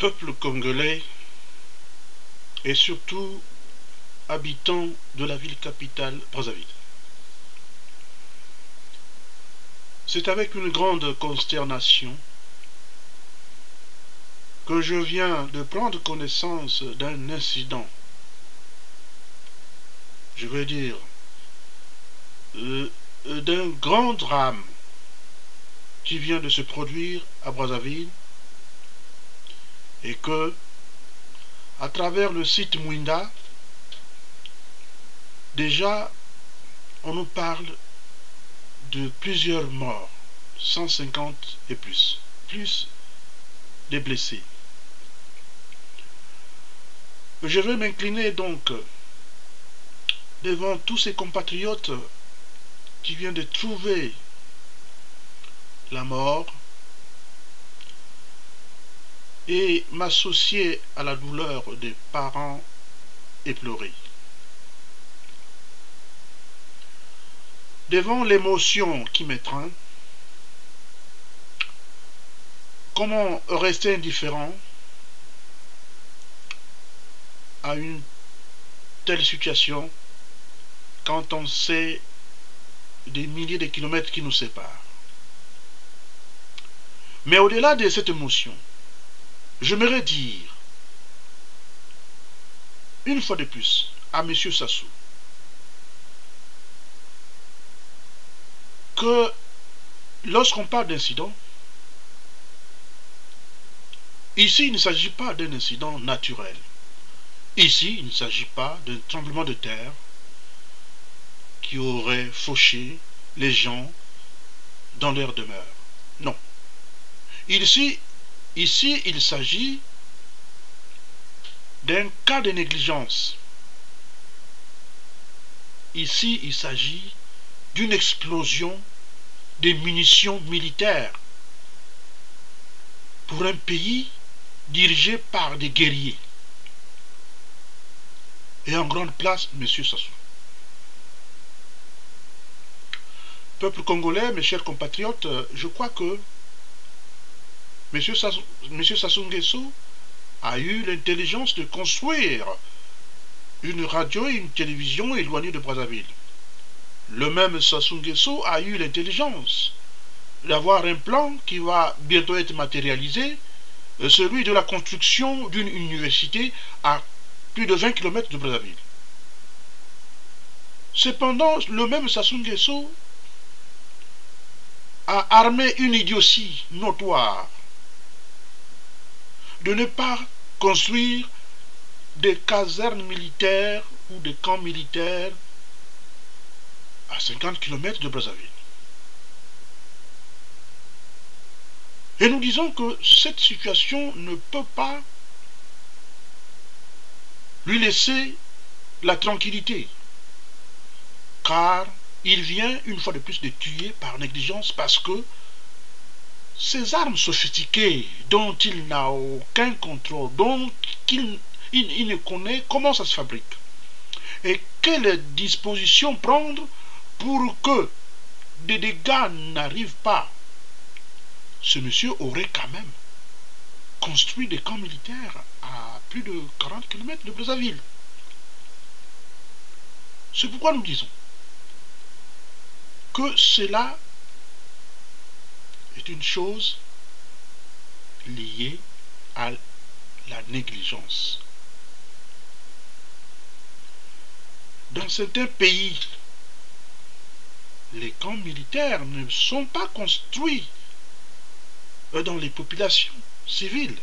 Peuple congolais et surtout habitants de la ville capitale Brazzaville. C'est avec une grande consternation que je viens de prendre connaissance d'un incident, je veux dire, d'un grand drame qui vient de se produire à Brazzaville et que, à travers le site Mouinda, déjà on nous parle de plusieurs morts, 150 et plus des blessés. Je vais m'incliner donc devant tous ces compatriotes qui viennent de trouver la mort et m'associer à la douleur des parents éplorés. Devant l'émotion qui m'étreint, comment rester indifférent à une telle situation quand on sait des milliers de kilomètres qui nous séparent? Mais au-delà de cette émotion, j'aimerais dire, une fois de plus, à M. Sassou, que lorsqu'on parle d'incident, ici il ne s'agit pas d'un incident naturel. Ici il ne s'agit pas d'un tremblement de terre qui aurait fauché les gens dans leur demeure. Non. Ici il s'agit d'un cas de négligence. Ici il s'agit d'une explosion des munitions militaires pour un pays dirigé par des guerriers. Et en grande place, M. Sassou. Peuple congolais, mes chers compatriotes, je crois que M. Sassou Nguesso a eu l'intelligence de construire une radio et une télévision éloignées de Brazzaville. Le même Sassou Nguesso a eu l'intelligence d'avoir un plan qui va bientôt être matérialisé, celui de la construction d'une université à plus de 20 km de Brazzaville. Cependant, le même Sassou Nguesso a armé une idiotie notoire de ne pas construire des casernes militaires ou des camps militaires à 50 km de Brazzaville. Et nous disons que cette situation ne peut pas lui laisser la tranquillité, car il vient une fois de plus de tuer par négligence parce que ces armes sophistiquées dont il n'a aucun contrôle, dont il ne connaît comment ça se fabrique, et quelles dispositions prendre pour que des dégâts n'arrivent pas, ce monsieur aurait quand même construit des camps militaires à plus de 40 km de Brazzaville. C'est pourquoi nous disons que cela est une chose liée à la négligence. Dans certains pays, les camps militaires ne sont pas construits dans les populations civiles.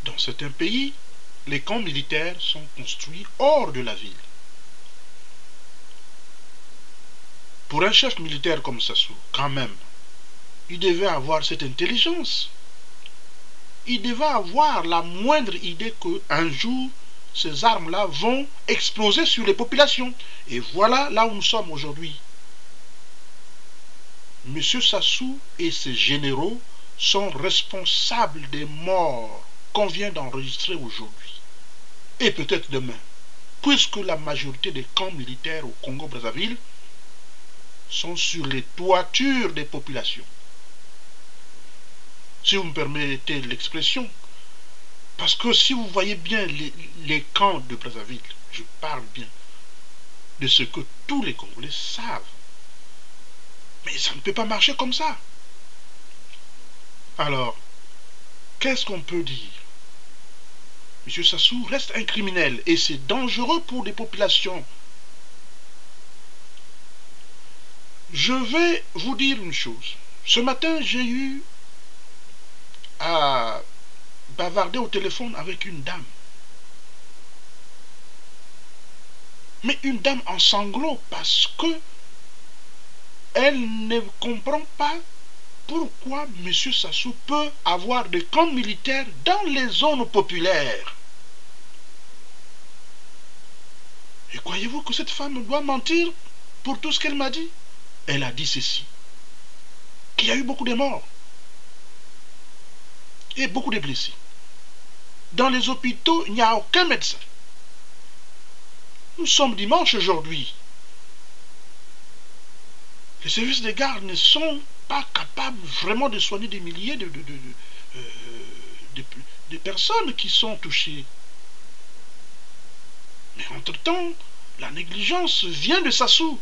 Dans certains pays, les camps militaires sont construits hors de la ville. Pour un chef militaire comme Sassou, quand même, il devait avoir cette intelligence. Il devait avoir la moindre idée qu'un jour, ces armes-là vont exploser sur les populations. Et voilà là où nous sommes aujourd'hui. M. Sassou et ses généraux sont responsables des morts qu'on vient d'enregistrer aujourd'hui. Et peut-être demain, puisque la majorité des camps militaires au Congo-Brazzaville sont sur les toitures des populations. si vous me permettez l'expression. Parce que si vous voyez bien les camps de Brazzaville, je parle bien de ce que tous les Congolais savent. Mais ça ne peut pas marcher comme ça. Alors, qu'est-ce qu'on peut dire? M. Sassou reste un criminel et c'est dangereux pour les populations. Je vais vous dire une chose. Ce matin, j'ai eu à bavarder au téléphone avec une dame. Mais une dame en sanglots parce que elle ne comprend pas pourquoi M. Sassou peut avoir des camps militaires dans les zones populaires. Et croyez-vous que cette femme doit mentir pour tout ce qu'elle m'a dit? Elle a dit ceci, qu'il y a eu beaucoup de morts et beaucoup de blessés. Dans les hôpitaux, il n'y a aucun médecin. Nous sommes dimanche aujourd'hui. Les services de garde ne sont pas capables vraiment de soigner des milliers de personnes qui sont touchées. Mais entre-temps, la négligence vient de Sassou.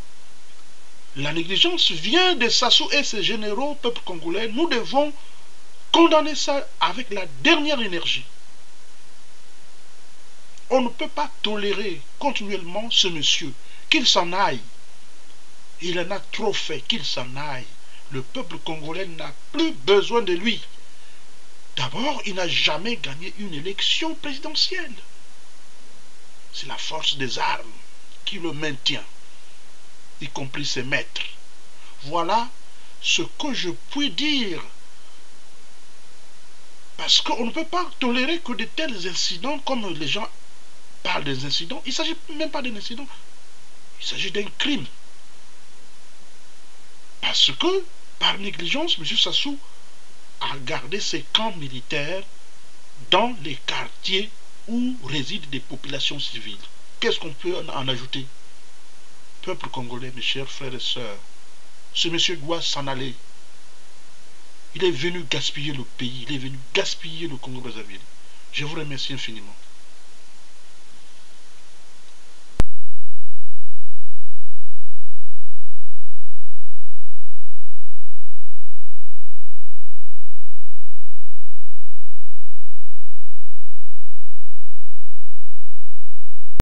La négligence vient de Sassou et ses généraux, peuple congolais. Nous devons condamner ça avec la dernière énergie. On ne peut pas tolérer continuellement ce monsieur, qu'il s'en aille. Il en a trop fait, qu'il s'en aille. Le peuple congolais n'a plus besoin de lui. D'abord, il n'a jamais gagné une élection présidentielle. C'est la force des armes qui le maintient, y compris ses maîtres. Voilà ce que je puis dire. Parce qu'on ne peut pas tolérer que de tels incidents, comme les gens parlent des incidents, il ne s'agit même pas d'un incident, il s'agit d'un crime. Parce que, par négligence, M. Sassou a gardé ses camps militaires dans les quartiers où résident des populations civiles. Qu'est-ce qu'on peut en ajouter? Peuple congolais, mes chers frères et sœurs, ce monsieur doit s'en aller. Il est venu gaspiller le pays, il est venu gaspiller le Congo-Brazzaville. Je vous remercie infiniment.